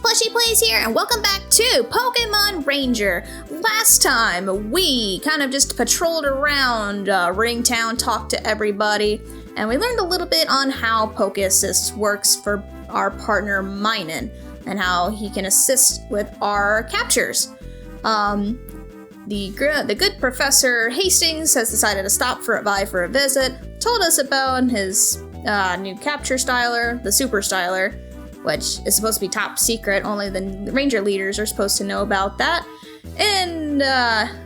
Plushy-Plays here, and welcome back to Pokemon Ranger. Last time, we kind of just patrolled around Ringtown, talked to everybody, and we learned a little bit on how Poke Assist works for our partner Minun, and how he can assist with our captures. The good Professor Hastings has decided to stop by for a visit, told us about his new capture styler, the Super Styler, which is supposed to be top secret. Only the ranger leaders are supposed to know about that. And,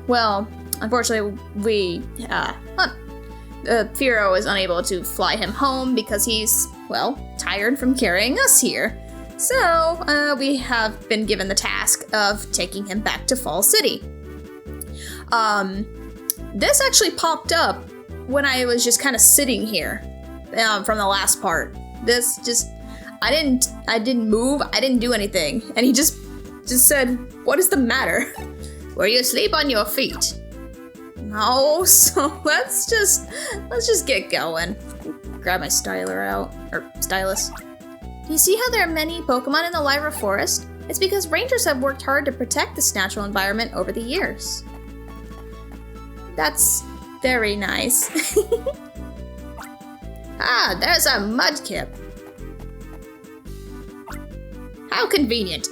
well, unfortunately, Firo is unable to fly him home because he's, well, tired from carrying us here. So, we have been given the task of taking him back to Fall City. This actually popped up when I was just kind of sitting here, from the last part. This just... I didn't move, I didn't do anything. And he just said, "What is the matter? Were you asleep on your feet?" No, so let's just get going. Grab my styler out, or stylus. Do you see how there are many Pokemon in the Lyra Forest? It's because rangers have worked hard to protect this natural environment over the years. That's very nice. Ah, there's a Mudkip. How convenient.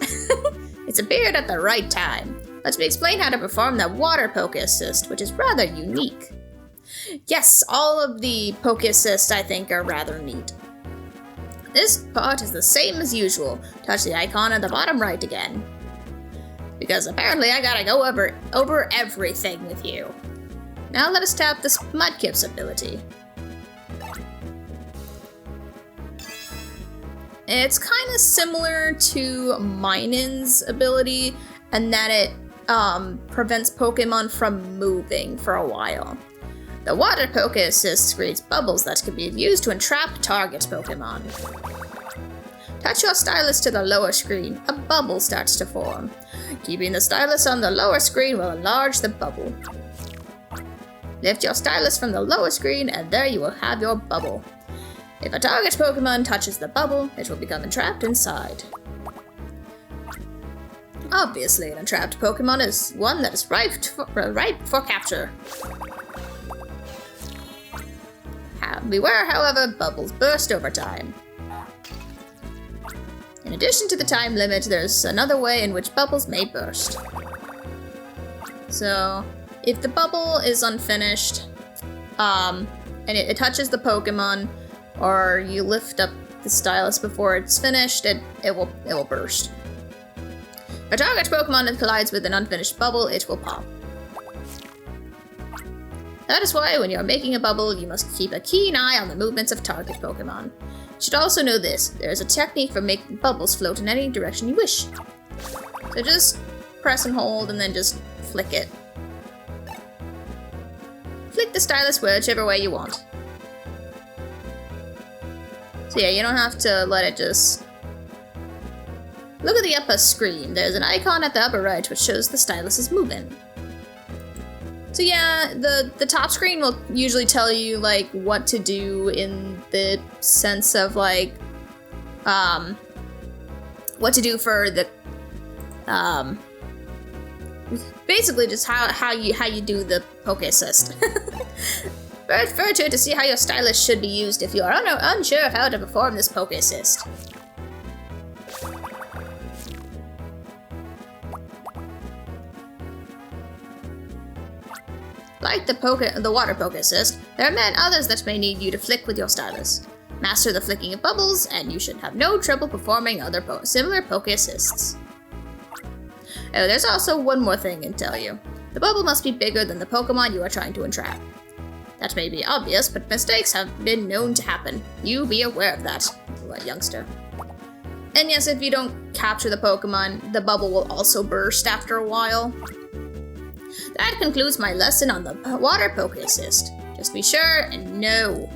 It's appeared at the right time. Let me explain how to perform the Water Poke Assist, which is rather unique. Yes, all of the Poke Assists, I think, are rather neat. This part is the same as usual. Touch the icon at the bottom right again. Because apparently I gotta go over everything with you. Now let us tap this Mudkip's ability. It's kind of similar to Minun's ability, and that it prevents Pokemon from moving for a while. The Water Poke Assist creates bubbles that can be used to entrap target Pokemon. Touch your stylus to the lower screen. A bubble starts to form. Keeping the stylus on the lower screen will enlarge the bubble. Lift your stylus from the lower screen, and there you will have your bubble. If a target Pokemon touches the bubble, it will become entrapped inside. Obviously, an entrapped Pokemon is one that is ripe for capture. Beware, however, bubbles burst over time. In addition to the time limit, there's another way in which bubbles may burst. So, if the bubble is unfinished, and it touches the Pokemon, or you lift up the stylus before it's finished, it will burst. If a target Pokemon collides with an unfinished bubble, it will pop. That is why when you're making a bubble, you must keep a keen eye on the movements of target Pokemon. You should also know this: there is a technique for making bubbles float in any direction you wish. So just press and hold and then just flick it. Flick the stylus whichever way you want. So yeah, you don't have to let it just... Look at the upper screen. There's an icon at the upper right which shows the stylus is moving. So yeah, the top screen will usually tell you, like, what to do in the sense of, like, what to do for the, basically just how you do the Poke Assist. Refer to it to see how your stylus should be used if you are unsure of how to perform this Poke Assist. Like the Water Poke Assist, there are many others that may need you to flick with your stylus. Master the flicking of bubbles, and you should have no trouble performing other similar Poke Assists. Oh, there's also one more thing to tell you. The bubble must be bigger than the Pokemon you are trying to entrap. That may be obvious, but mistakes have been known to happen. You be aware of that, youngster. And yes, if you don't capture the Pokemon, the bubble will also burst after a while. That concludes my lesson on the Water Poke Assist. Just be sure and no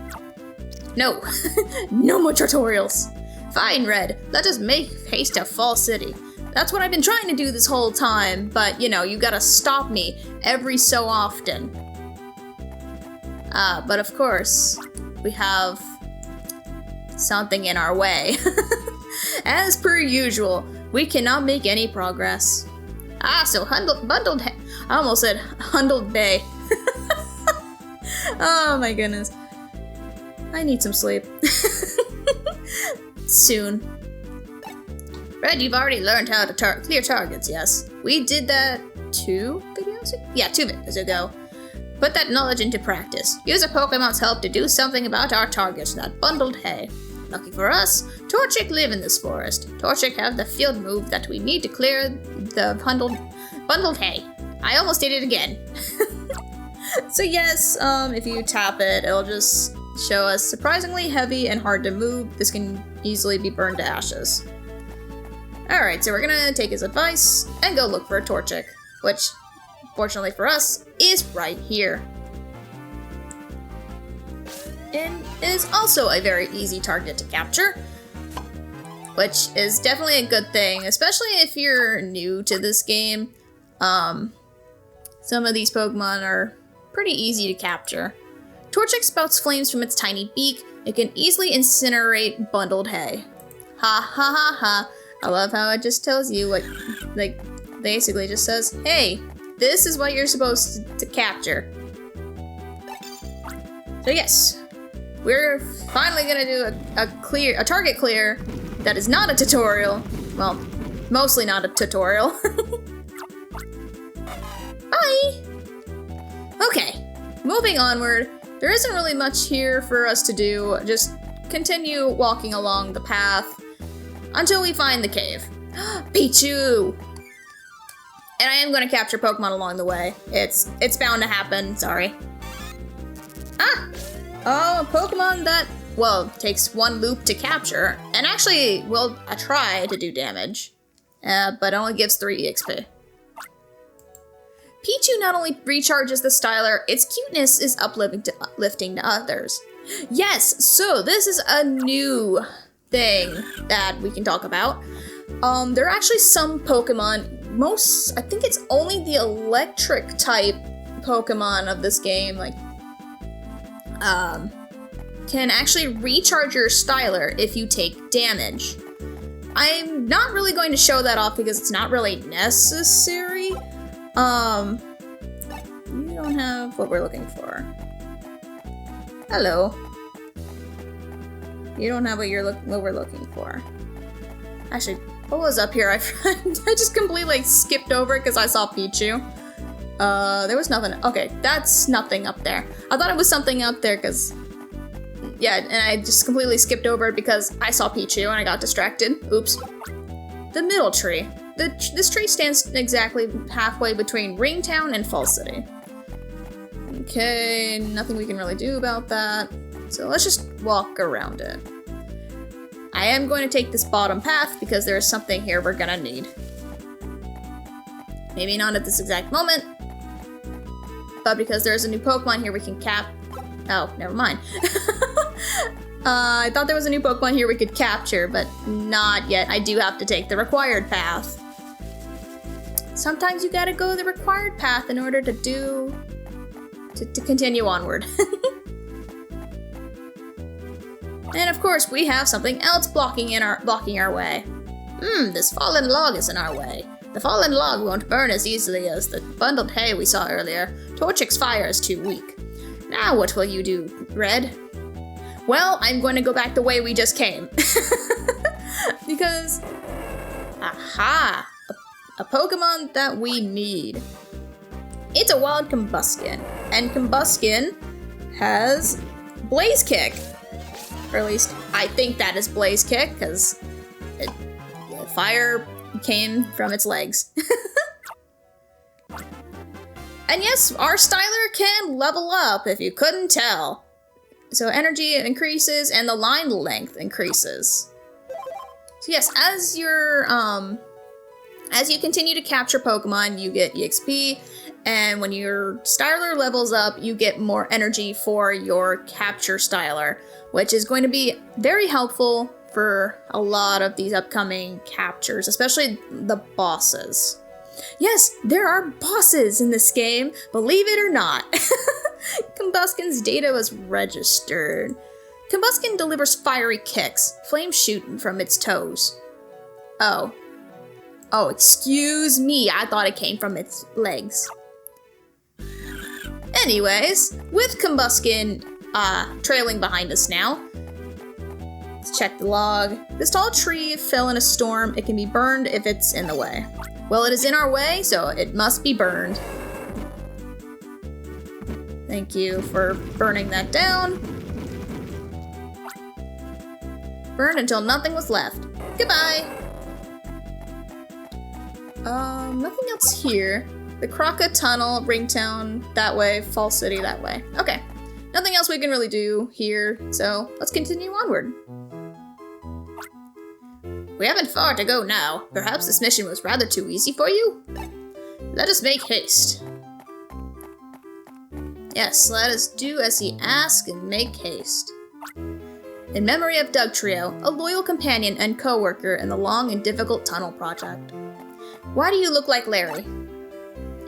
more tutorials. Fine, Red, let us make haste to Fall City. That's what I've been trying to do this whole time, but you know, you gotta stop me every so often. But of course, we have something in our way. As per usual, we cannot make any progress. Ah, so bundled hay. I almost said hundled bay. Oh my goodness. I need some sleep. Soon. Red, you've already learned how to clear targets, yes? We did that 2 videos ago? Yeah, 2 videos ago. Put that knowledge into practice. Use a Pokemon's help to do something about our targets, that bundled hay. Lucky for us, Torchic live in this forest. Torchic have the field move that we need to clear the bundled hay. I almost did it again. So yes, if you tap it, it'll just show us surprisingly heavy and hard to move. This can easily be burned to ashes. Alright, so we're gonna take his advice and go look for a Torchic, which, fortunately for us, is right here. And is also a very easy target to capture, which is definitely a good thing, especially if you're new to this game. Some of these Pokemon are pretty easy to capture. Torchic spouts flames from its tiny beak. It can easily incinerate bundled hay. Ha ha ha ha. I love how it just tells you what, like, basically just says, hey, this is what you're supposed to capture. So yes, we're finally gonna do a target clear that is not a tutorial. Well, mostly not a tutorial. Bye! Okay, moving onward. There isn't really much here for us to do. Just continue walking along the path until we find the cave. Pichu! And I am going to capture Pokemon along the way. It's bound to happen, sorry. Ah! Oh, a Pokemon that, well, takes 1 loop to capture, and actually will try to do damage, but only gives 3 EXP. Pichu not only recharges the styler, its cuteness is uplifting to others. Yes, so this is a new thing that we can talk about. There are actually some Pokemon, I think it's only the electric type Pokemon of this game, like, can actually recharge your styler if you take damage. I'm not really going to show that off because it's not really necessary. You don't have what we're looking for. Hello. You don't have what we're looking for. Actually, what was up here? I just completely skipped over it because I saw Pichu. There was nothing. Okay, that's nothing up there. I thought it was something up there because, yeah, and I just completely skipped over it because I saw Pichu and I got distracted. Oops. The middle tree. This tree stands exactly halfway between Ringtown and Fall City. Okay, nothing we can really do about that. So let's just walk around it. I am going to take this bottom path because there's something here we're gonna need. Maybe not at this exact moment, but because there's a new Pokemon here we can oh, never mind. I thought there was a new Pokemon here we could capture, but not yet. I do have to take the required path. Sometimes you gotta go the required path in order to continue onward. And of course, we have something else blocking our way. This fallen log is in our way. The fallen log won't burn as easily as the bundled hay we saw earlier. Torchic's fire is too weak. Now what will you do, Red? Well, I'm going to go back the way we just came. Because, aha! A Pokemon that we need. It's a wild Combuskin, and Combuskin has Blaze Kick. Or at least, I think that is Blaze Kick, because fire came from its legs. And yes, our styler can level up, if you couldn't tell. So energy increases, and the line length increases. So yes, as you continue to capture Pokemon, you get EXP, and when your styler levels up, you get more energy for your capture styler, which is going to be very helpful for a lot of these upcoming captures, especially the bosses. Yes, there are bosses in this game, believe it or not. Combuskin's data was registered. Combuskin delivers fiery kicks, flames shooting from its toes. Oh. Oh, excuse me. I thought it came from its legs. Anyways, with Combuskin trailing behind us now, let's check the log. This tall tree fell in a storm. It can be burned if it's in the way. Well, it is in our way, so it must be burned. Thank you for burning that down. Burned until nothing was left. Goodbye. Nothing else here. The Krokka Tunnel, Ringtown that way, Falls City that way. Okay. Nothing else we can really do here, so let's continue onward. We haven't far to go now. Perhaps this mission was rather too easy for you? Let us make haste. Yes, let us do as he asks and make haste. In memory of Dugtrio, a loyal companion and co-worker in the long and difficult tunnel project. Why do you look like Larry?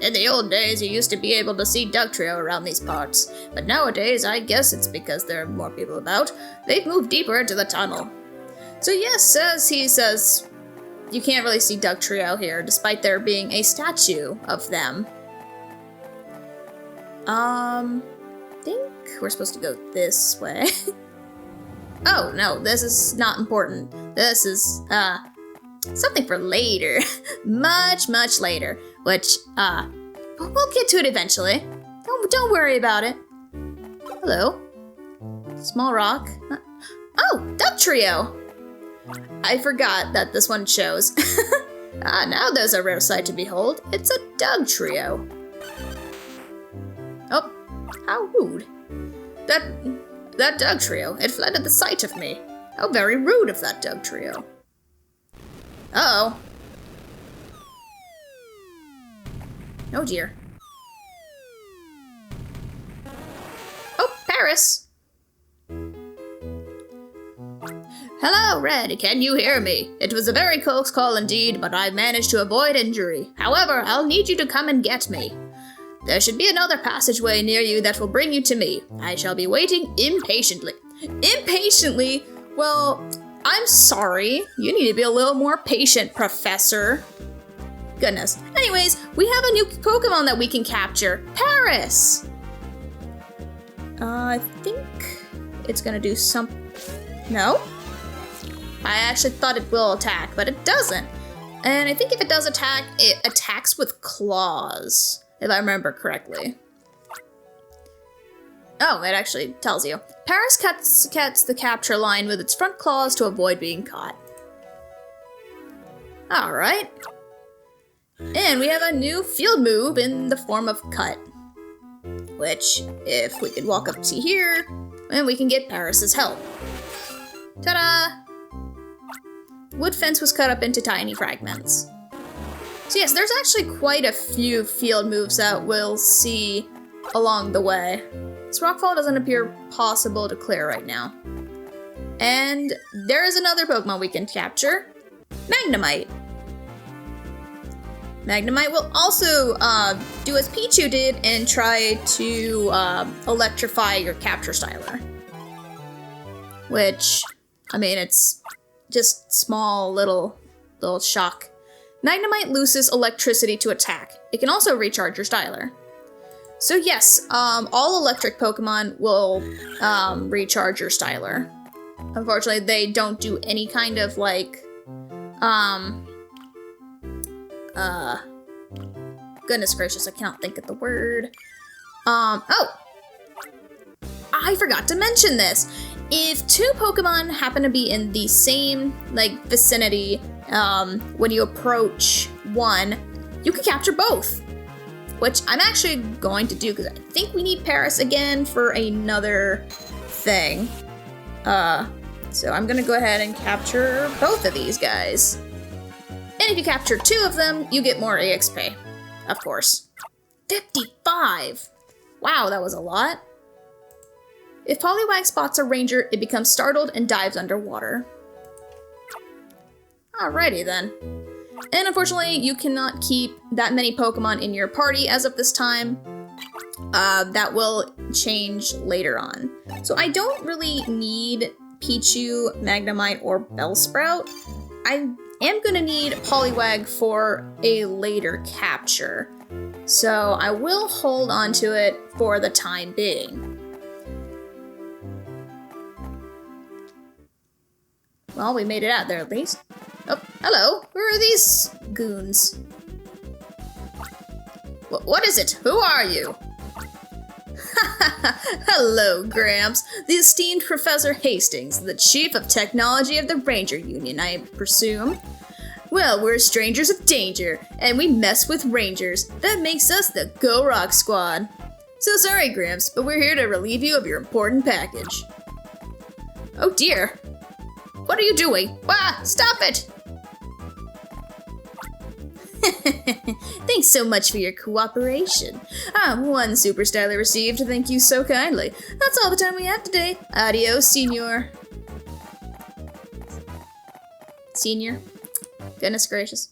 In the old days, you used to be able to see Dugtrio around these parts, but nowadays, I guess it's because there are more people about. They've moved deeper into the tunnel. So yes, as he says, you can't really see Dugtrio here, despite there being a statue of them. I think we're supposed to go this way. Oh, no, this is not important. This is, something for later. much later. Which, we'll get to it eventually. Don't worry about it. Hello. Small rock. Oh, Dugtrio! I forgot that this one shows. Now there's a rare sight to behold. It's a Dugtrio. Oh, how rude. That Dugtrio, it fled at the sight of me. How very rude of that Dugtrio. Uh-oh. Oh dear. Oh, Paris! Hello, Red, can you hear me? It was a very close call indeed, but I managed to avoid injury. However, I'll need you to come and get me. There should be another passageway near you that will bring you to me. I shall be waiting impatiently. Impatiently? Well, I'm sorry. You need to be a little more patient, Professor. Goodness. Anyways, we have a new Pokemon that we can capture. Paris! I think it's gonna do something. No? I actually thought it will attack, but it doesn't. And I think if it does attack, it attacks with claws. If I remember correctly. Oh, it actually tells you. Paris cuts the capture line with its front claws to avoid being caught. Alright. And we have a new field move in the form of cut. Which, if we could walk up to here, then we can get Paris's help. Ta-da! Wood fence was cut up into tiny fragments. So yes, there's actually quite a few field moves that we'll see along the way. This rockfall doesn't appear possible to clear right now. And there is another Pokemon we can capture, Magnemite. Magnemite will also do as Pichu did and try to electrify your capture styler. Which, I mean, it's just small little shock. Magnemite loses electricity to attack. It can also recharge your styler. So yes, all electric Pokemon will recharge your styler. Unfortunately, they don't do any kind of like, goodness gracious, I cannot think of the word. Oh! I forgot to mention this. If two Pokemon happen to be in the same, like, vicinity, when you approach one, you can capture both. Which I'm actually going to do, because I think we need Paris again for another thing. So I'm gonna go ahead and capture both of these guys. And if you capture two of them, you get more EXP. Of course. 55! Wow, that was a lot. If Poliwag spots a ranger, it becomes startled and dives underwater. Alrighty then. And unfortunately, you cannot keep that many Pokemon in your party as of this time. That will change later on. So I don't really need Pichu, Magnemite, or Bellsprout. I am gonna need Poliwag for a later capture. So I will hold on to it for the time being. Well, we made it out there at least. Oh, hello. Who are these goons? What is it? Who are you? Hello, Gramps. The esteemed Professor Hastings, the Chief of Technology of the Ranger Union, I presume. Well, we're strangers of danger, and we mess with rangers. That makes us the Go Rock Squad. So sorry, Gramps, but we're here to relieve you of your important package. Oh dear. What are you doing? Ah, stop it! Thanks so much for your cooperation. One super styler received, thank you so kindly. That's all the time we have today. Adios, Senior. Senior? Goodness gracious.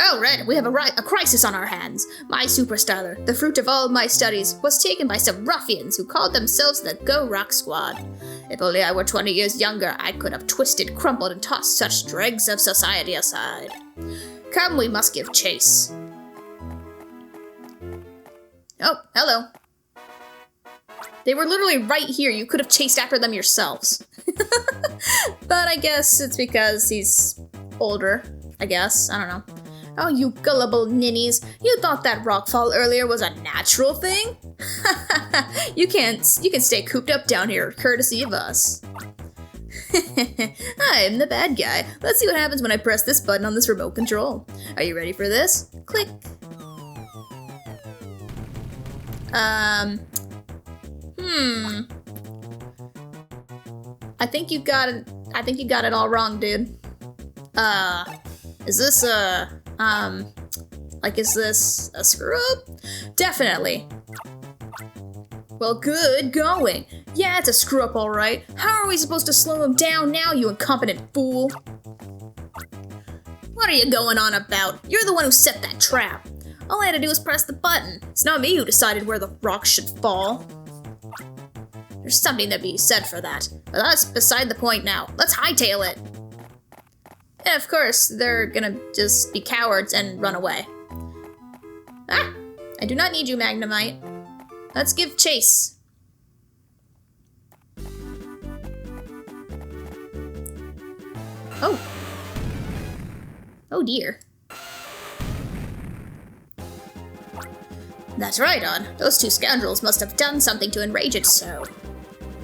Oh, Red, we have a crisis on our hands. My super styler, the fruit of all my studies, was taken by some ruffians who called themselves the Go Rock Squad. If only I were 20 years younger, I could have twisted, crumpled, and tossed such dregs of society aside. Come, we must give chase. Oh, hello. They were literally right here. You could have chased after them yourselves. But I guess it's because he's older, I guess. I don't know. Oh, you gullible ninnies. You thought that rockfall earlier was a natural thing? You can stay cooped up down here, courtesy of us. I'm the bad guy. Let's see what happens when I press this button on this remote control. Are you ready for this? Click. I think you got it all wrong, dude. Is this is this a screw-up? Definitely. Well, good going. Yeah, it's a screw-up, all right. How are we supposed to slow him down now, you incompetent fool? What are you going on about? You're the one who set that trap. All I had to do was press the button. It's not me who decided where the rock should fall. There's something to be said for that, but that's beside the point now. Let's hightail it. And of course, they're gonna just be cowards and run away. Ah! I do not need you, Magnemite. Let's give chase. Oh. Oh dear. That's right, Rhydon. Those two scoundrels must have done something to enrage it so.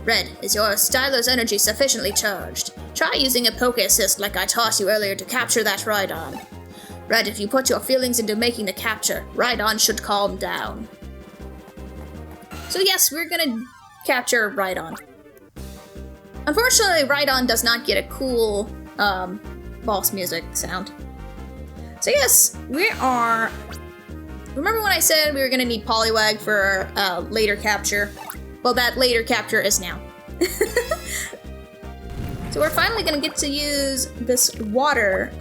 Red, is your styler's energy sufficiently charged? Try using a poke assist like I taught you earlier to capture that Rhydon. Red, if you put your feelings into making the capture, Rhydon should calm down. So yes, we're gonna capture Rhydon. Unfortunately, Rhydon does not get a cool, boss music sound. So yes, we are... Remember when I said we were gonna need Poliwag for later capture? Well, that later capture is now. So we're finally gonna get to use this water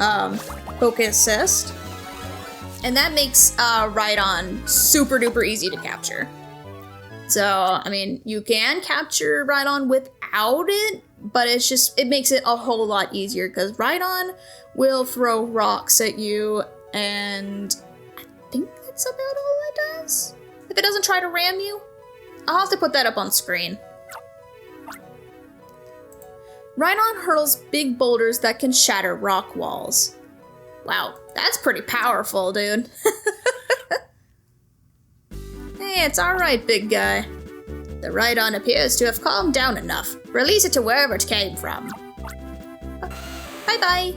poke assist. And that makes Rhydon super duper easy to capture. So, I mean, you can capture Rhydon without it, but it makes it a whole lot easier because Rhydon will throw rocks at you, and I think that's about all it does. If it doesn't try to ram you, I'll have to put that up on screen. Rhydon hurls big boulders that can shatter rock walls. Wow, that's pretty powerful, dude. Hey, it's alright, big guy. The Rhydon appears to have calmed down enough. Release it to wherever it came from. Bye-bye.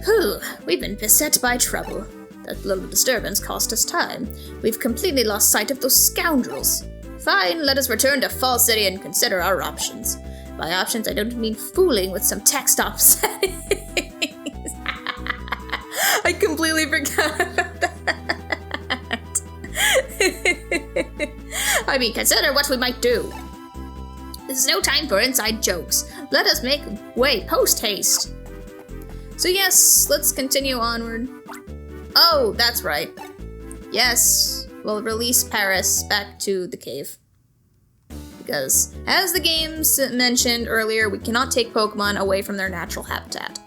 Whew, we've been beset by trouble. That little disturbance cost us time. We've completely lost sight of those scoundrels. Fine, let us return to Fall City and consider our options. By options, I don't mean fooling with some text off settings. I completely forgot about that. I mean, consider what we might do. This is no time for inside jokes. Let us make way post-haste. So yes, let's continue onward. Oh, that's right. Yes, we'll release Paris back to the cave. because, as the game mentioned earlier, we cannot take Pokemon away from their natural habitat.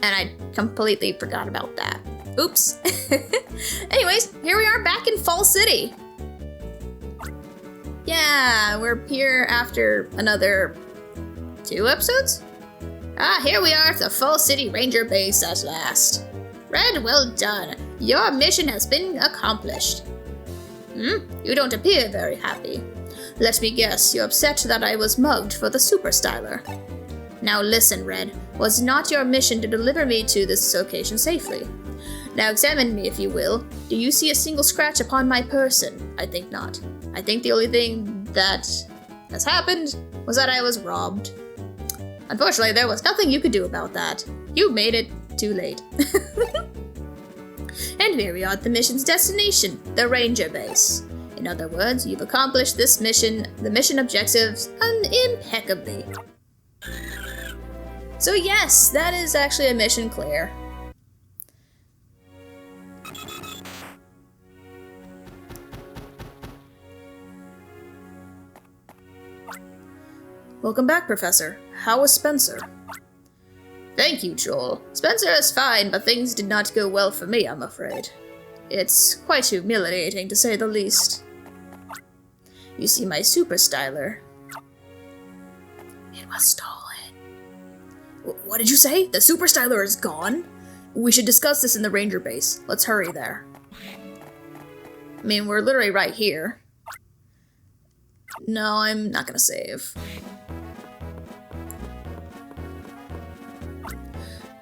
And I completely forgot about that. Oops. Anyways, here we are back in Fall City. Yeah, we're here after another 2 episodes? Here we are at the Fall City Ranger Base at last. Red, well done. Your mission has been accomplished. You don't appear very happy. Let me guess, you're upset that I was mugged for the Super Styler. Now listen, Red, was not your mission to deliver me to this location safely? Now examine me, if you will. Do you see a single scratch upon my person? I think not. I think the only thing that has happened was that I was robbed. Unfortunately, there was nothing you could do about that. You made it too late. And here we are at the mission's destination, the Ranger Base. In other words, you've accomplished this mission, the mission objectives, impeccably. So yes, that is actually a mission clear. Welcome back, Professor. How was Spencer? Thank you, Joel. Spencer is fine, but things did not go well for me, I'm afraid. It's quite humiliating, to say the least. You see, my Super Styler. It was stolen. What did you say? The Super Styler is gone? We should discuss this in the Ranger Base. Let's hurry there. I mean, we're literally right here. No, I'm not gonna save.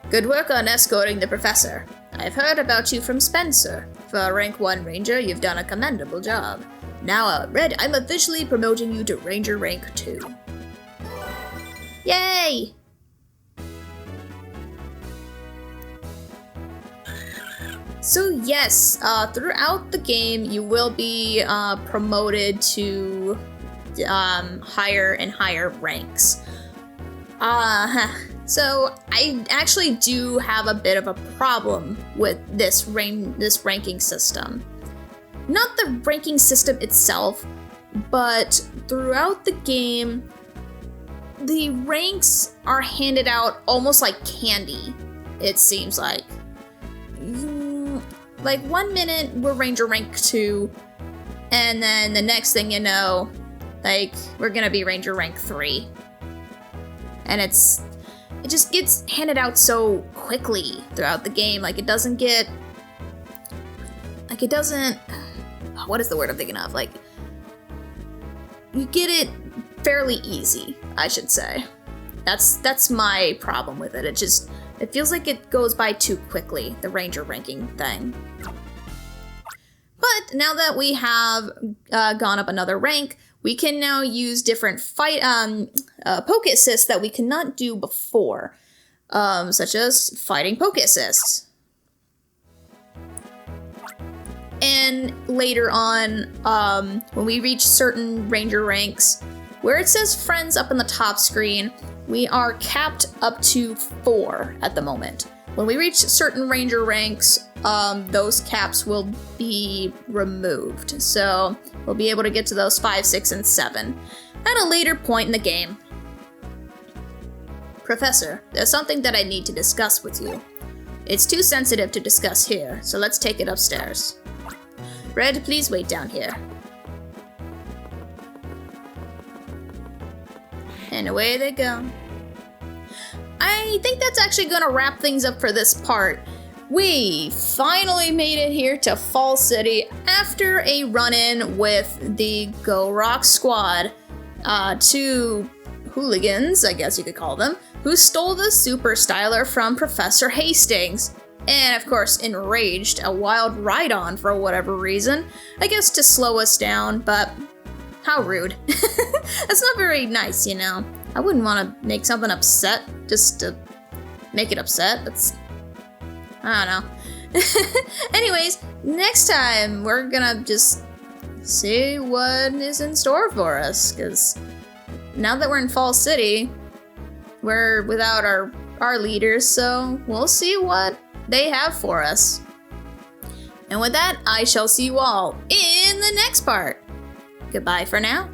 Good work on escorting the Professor. I've heard about you from Spencer. For a rank 1 Ranger, you've done a commendable job. Now, Red, I'm officially promoting you to Ranger rank 2. Yay! So yes, throughout the game, you will be promoted to higher and higher ranks. So I actually do have a bit of a problem with this ranking system. Not the ranking system itself, but throughout the game, the ranks are handed out almost like candy, it seems like. Like 1 minute we're Ranger rank 2, and then the next thing you know, like, we're gonna be Ranger rank 3. And it just gets handed out so quickly throughout the game. Like, it doesn't, what is the word I'm thinking of? Like, you get it fairly easy, I should say. That's my problem with it. It feels like it goes by too quickly, the Ranger ranking thing. But now that we have gone up another rank, we can now use different poke assists that we cannot do before, such as fighting poke assists. And later on, when we reach certain Ranger ranks, where it says friends up in the top screen, we are capped up to 4 at the moment. When we reach certain Ranger ranks, those caps will be removed. So we'll be able to get to those 5, 6, and 7 at a later point in the game. Professor, there's something that I need to discuss with you. It's too sensitive to discuss here, so let's take it upstairs. Red, please wait down here. And away they go. I think that's actually gonna wrap things up for this part. We finally made it here to Fall City after a run-in with the Go Rock Squad. 2 hooligans, I guess you could call them, who stole the Super Styler from Professor Hastings. And of course, enraged a wild Rhydon for whatever reason. I guess to slow us down, but how rude. That's not very nice, you know. I wouldn't want to make something upset just to make it upset. I don't know. Anyways, next time we're gonna just see what is in store for us, because now that we're in Fall City, we're without our leaders, so we'll see what they have for us. And with that, I shall see you all in the next part. Goodbye for now.